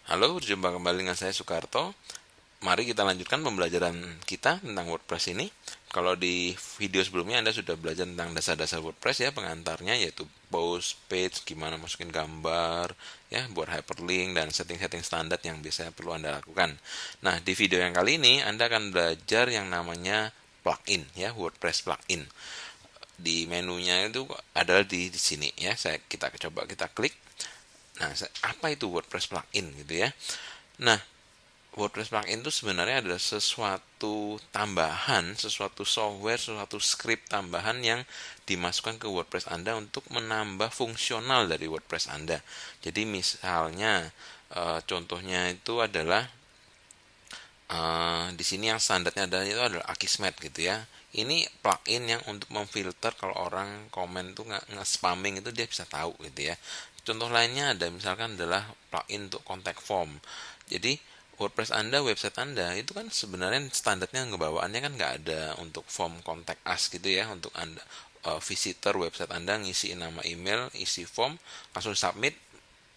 Halo, berjumpa kembali dengan saya Soekarto. Mari kita lanjutkan pembelajaran kita tentang WordPress ini. Kalau di video sebelumnya Anda sudah belajar tentang dasar-dasar WordPress ya, pengantarnya yaitu post, page, gimana masukin gambar, ya, buat hyperlink dan setting-setting standar yang biasanya perlu Anda lakukan. Nah, di video yang kali ini Anda akan belajar yang namanya plugin ya, WordPress plugin. Di menunya itu adalah di sini ya. Kita coba kita klik. Nah, apa itu WordPress plugin gitu ya? Nah, WordPress plugin itu sebenarnya adalah sesuatu tambahan, sesuatu software, sesuatu script tambahan yang dimasukkan ke WordPress Anda untuk menambah fungsional dari WordPress Anda. Jadi misalnya contohnya itu adalah di sini yang standarnya adalah Akismet gitu ya. Ini plugin yang untuk memfilter kalau orang komen tuh nge-spamming itu dia bisa tahu gitu ya. Contoh lainnya ada misalkan adalah plugin untuk contact form. Jadi WordPress Anda, website Anda itu kan sebenarnya standarnya ngebawaannya kan nggak ada untuk form contact us gitu ya, untuk Anda visitor website Anda ngisi nama email, isi form, langsung submit,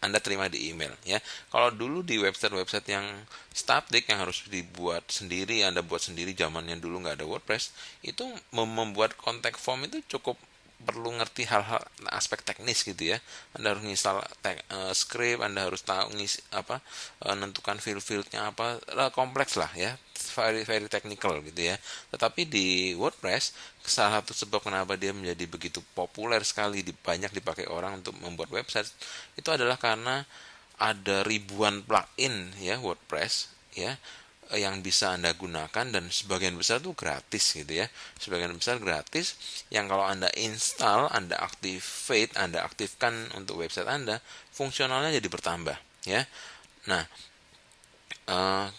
anda terima di email ya. Kalau dulu di website-website yang static yang harus dibuat sendiri, Anda buat sendiri zamannya dulu nggak ada WordPress, itu membuat contact form itu cukup perlu ngerti hal-hal aspek teknis gitu ya. Anda harus install script, Anda harus tahu ngisi apa, menentukan field-fieldnya apa, kompleks lah ya, very very technical gitu ya. Tetapi di WordPress, salah satu sebab kenapa dia menjadi begitu populer sekali, banyak dipakai orang untuk membuat website, itu adalah karena ada ribuan plugin ya WordPress ya, yang bisa Anda gunakan, dan sebagian besar tuh gratis gitu ya. Sebagian besar gratis yang kalau Anda install, Anda activate, Anda aktifkan untuk website Anda, fungsionalnya jadi bertambah ya. Nah,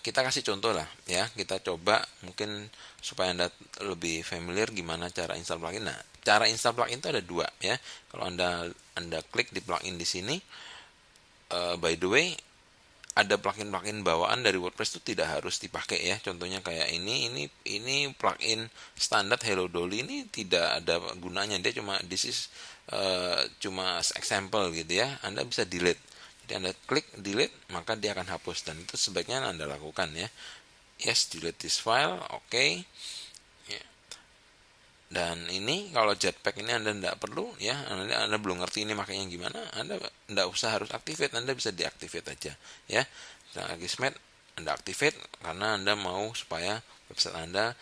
kita kasih contoh lah ya, kita coba mungkin supaya Anda lebih familiar gimana cara install plugin. Nah, cara install plugin itu ada dua ya. Kalau Anda klik di plugin di sini, by the way, ada plugin-plugin bawaan dari WordPress itu tidak harus dipakai ya. Contohnya kayak ini plugin standar Hello Dolly, ini tidak ada gunanya. Dia cuma cuma example gitu ya. Anda bisa delete. Jadi Anda klik delete, maka dia akan hapus, dan itu sebaiknya Anda lakukan ya. Yes, delete this file. Oke. Okay. Dan ini kalau Jetpack ini Anda tidak perlu ya, Anda belum ngerti ini makanya gimana, Anda tidak usah harus activate, Anda bisa deactivate aja ya. Nah, Akismet Anda activate karena Anda mau supaya website Anda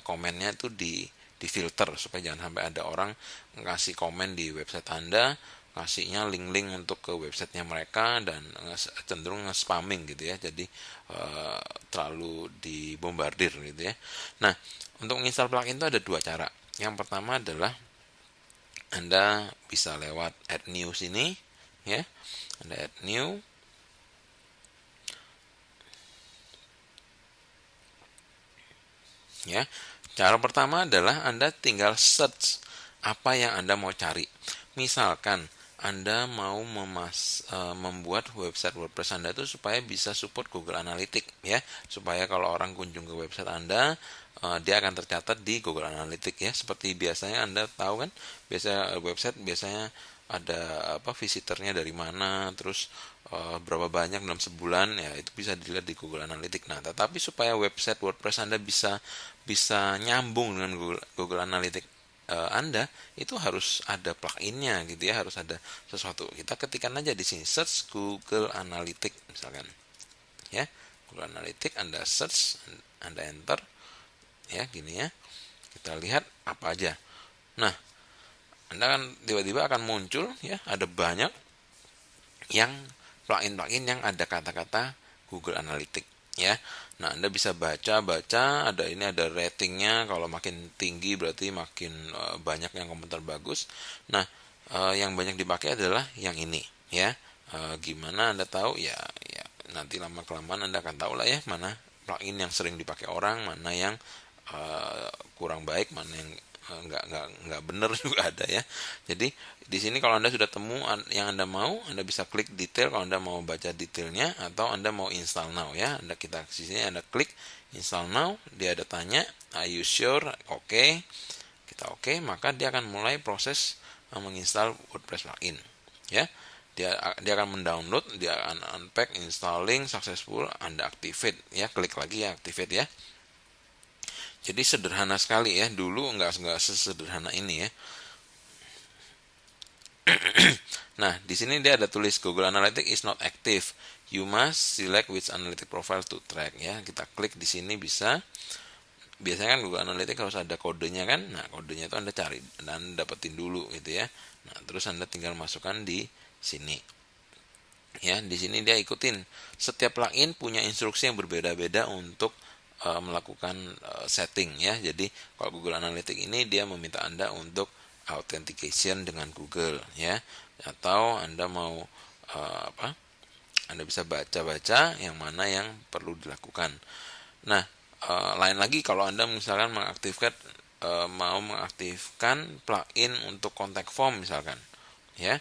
komennya itu di filter, supaya jangan sampai ada orang ngasih komen di website Anda, kasihnya link-link untuk ke websitenya mereka, dan cenderung nge-spamming gitu ya. Jadi terlalu dibombardir gitu ya. Nah, untuk menginstal plugin itu ada dua cara. Yang pertama adalah Anda bisa lewat add new sini ya. Anda add new. Ya. Cara pertama adalah Anda tinggal search apa yang Anda mau cari. Misalkan Anda mau membuat website WordPress Anda itu supaya bisa support Google Analytics ya, supaya kalau orang kunjung ke website Anda, dia akan tercatat di Google Analytics ya. Seperti biasanya Anda tahu kan, biasa website biasanya ada apa, visitornya dari mana, terus berapa banyak dalam sebulan ya, itu bisa dilihat di Google Analytics. Nah, tetapi supaya website WordPress Anda bisa bisa nyambung dengan Google Analytics Anda, itu harus ada pluginnya gitu ya, harus ada sesuatu. Kita ketikkan aja di sini search Google Analytics misalkan ya. Google Analytics Anda search, Anda enter ya, gini ya. Kita lihat apa aja. Nah, Anda kan tiba-tiba akan muncul ya, ada banyak yang plugin-plugin yang ada kata-kata Google Analytics ya. Nah, Anda bisa baca-baca, ada ratingnya, kalau makin tinggi berarti makin banyak yang komentar bagus. Nah, yang banyak dipakai adalah yang ini ya. Gimana Anda tahu ya, ya nanti lama kelamaan Anda akan tahu lah ya, mana plugin yang sering dipakai orang, mana yang kurang baik, mana yang nggak bener juga ada ya. Jadi di sini kalau Anda sudah temu yang Anda mau, Anda bisa klik detail kalau Anda mau baca detailnya, atau Anda mau install now ya. Kita di sini Anda klik install now, dia ada tanya are you sure, oke. Kita oke, maka dia akan mulai proses menginstal WordPress plugin ya. Dia akan mendownload, dia akan unpack, installing successful, Anda activate ya, klik lagi ya activate ya. Jadi sederhana sekali ya, dulu nggak sesederhana ini ya. Nah, di sini dia ada tulis Google Analytics is not active. You must select which analytic profile to track ya. Kita klik di sini bisa. Biasanya kan Google Analytics harus ada kodenya kan. Nah, kodenya itu Anda cari dan dapetin dulu gitu ya. Nah, terus Anda tinggal masukkan di sini. Ya, di sini dia ikutin. Setiap plugin punya instruksi yang berbeda-beda untuk melakukan setting ya. Jadi, kalau Google Analytics ini dia meminta Anda untuk authentication dengan Google ya, atau Anda mau Anda bisa baca-baca yang mana yang perlu dilakukan. Nah, lain lagi kalau Anda misalkan mau mengaktifkan plugin untuk contact form misalkan ya.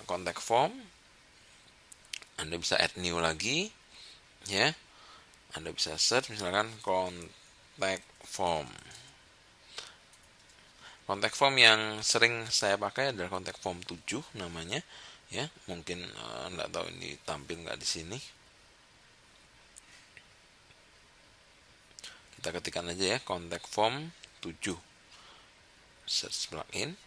Contact form Anda bisa add new lagi ya. Anda bisa search misalkan contact form. Contact form yang sering saya pakai adalah contact form 7 namanya ya. Mungkin enggak tahu ini tampil nggak di sini. Kita ketikkan aja ya contact form 7. Search plugin.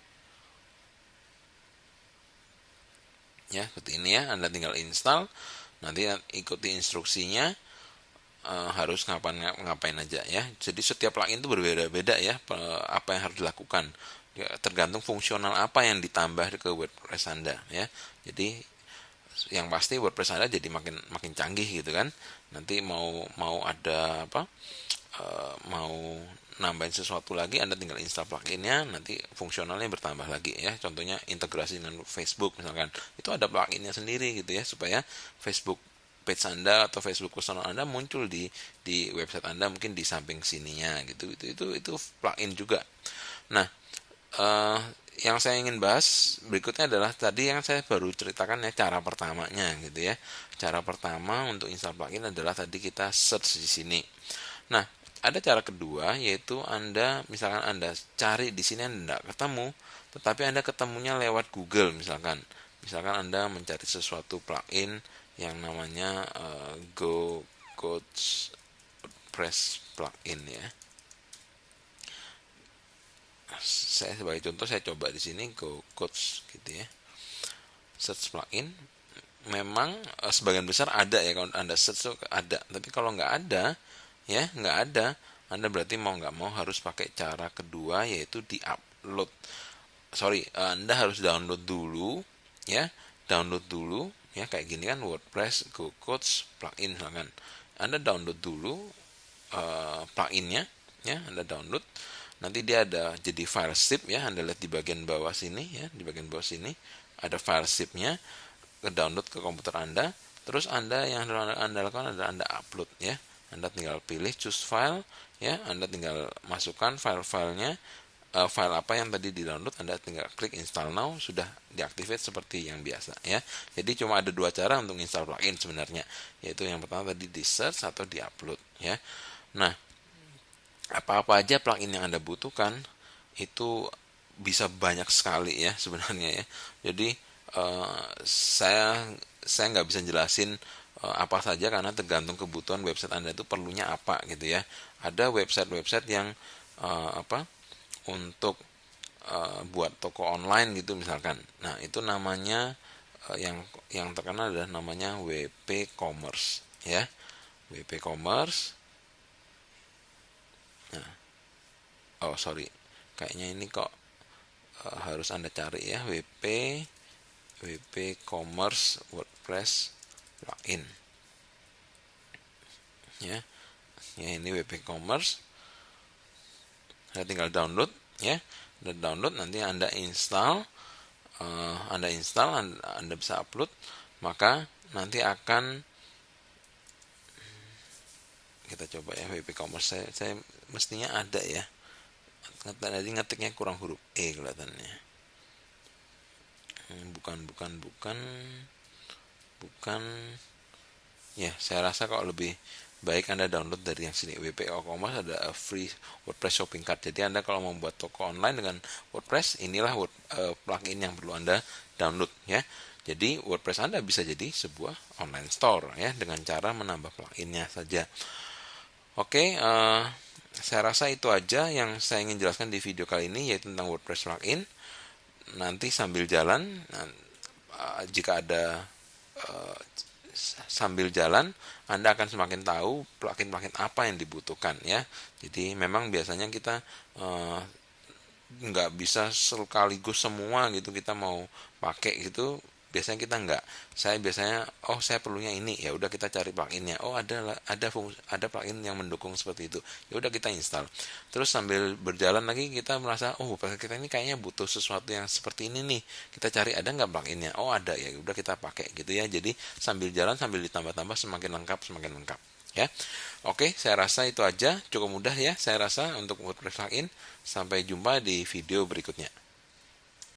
Ya, seperti ini ya. Anda tinggal install. Nanti ikuti instruksinya. Harus ngapain aja ya. Jadi setiap plugin itu berbeda-beda ya apa yang harus dilakukan ya, tergantung fungsional apa yang ditambah ke WordPress Anda ya. Jadi yang pasti WordPress Anda jadi makin canggih gitu kan. Nanti mau ada mau nambahin sesuatu lagi, Anda tinggal install pluginnya, nanti fungsionalnya bertambah lagi ya. Contohnya integrasi dengan Facebook misalkan, itu ada pluginnya sendiri gitu ya, supaya Facebook page Anda atau Facebook personal Anda muncul di website Anda, mungkin di samping sininya gitu. Itu plugin juga. Nah, yang saya ingin bahas berikutnya adalah tadi yang saya baru ceritakan ya, cara pertamanya gitu ya. Cara pertama untuk install plugin adalah tadi kita search di sini. Nah, ada cara kedua yaitu Anda misalkan Anda cari di sini Anda tidak ketemu, tetapi Anda ketemunya lewat Google misalkan. Misalkan Anda mencari sesuatu plugin yang namanya Go Coach Press plugin ya. Saya sebagai contoh saya coba di sini Go Coach gitu ya. Search plugin. Memang sebagian besar ada ya, kalau Anda search tuh ada. Tapi kalau nggak ada ya, nggak ada, Anda berarti mau nggak mau harus pakai cara kedua yaitu di-upload. Anda harus download dulu ya. Download dulu ya, kayak gini kan WordPress Go Coach plugin misalkan. Anda download dulu pluginnya ya, Anda download. Nanti dia ada jadi file zip ya, Anda lihat di bagian bawah sini ya, di bagian bawah sini ada file zipnya, ke download ke komputer Anda. Terus yang Anda lakukan adalah Anda upload ya. Anda tinggal pilih choose file ya, Anda tinggal masukkan file-filenya, file apa yang tadi di download, Anda tinggal klik install now, sudah diaktifkan seperti yang biasa ya. Jadi cuma ada dua cara untuk install plugin sebenarnya, yaitu yang pertama tadi di search atau di upload ya. Nah, apa-apa aja plugin yang Anda butuhkan itu bisa banyak sekali ya sebenarnya ya. Jadi saya nggak bisa jelasin apa saja karena tergantung kebutuhan website Anda itu perlunya apa gitu ya. Ada website-website yang untuk buat toko online gitu misalkan. Nah, itu namanya yang terkenal adalah namanya WP Commerce ya. WP Commerce. Nah, kayaknya ini kok harus Anda cari ya, WP Commerce WordPress plugin ya. Ini WP Commerce. Anda tinggal download ya. Anda download, nanti Anda install. Anda bisa upload, maka nanti akan kita coba ya WP Commerce. Saya mestinya ada ya. Tadi ngetiknya kurang huruf E kelihatannya. Bukan. Ya, saya rasa kalau lebih baik Anda download dari yang sini. WP Commerce ada free WordPress shopping cart. Jadi Anda kalau membuat toko online dengan WordPress, inilah plugin yang perlu Anda download ya. Jadi WordPress Anda bisa jadi sebuah online store ya dengan cara menambah pluginnya saja. Oke, saya rasa itu aja yang saya ingin jelaskan di video kali ini, yaitu tentang WordPress plugin. Nanti sambil jalan, jika ada eh, sambil jalan Anda akan semakin tahu plugin-plugin apa yang dibutuhkan ya. Jadi memang biasanya kita eh, nggak bisa sekaligus semua gitu kita mau pakai gitu, biasanya kita nggak. Saya biasanya saya perlunya ini, ya udah kita cari pluginnya. Ada plugin yang mendukung seperti itu, ya udah kita install. Terus sambil berjalan lagi kita merasa website kita ini kayaknya butuh sesuatu yang seperti ini nih, kita cari ada nggak pluginnya, ada, ya udah kita pakai gitu ya. Jadi sambil jalan sambil ditambah-tambah semakin lengkap ya. Oke, saya rasa itu aja, cukup mudah ya saya rasa untuk WordPress plugin. Sampai jumpa di video berikutnya.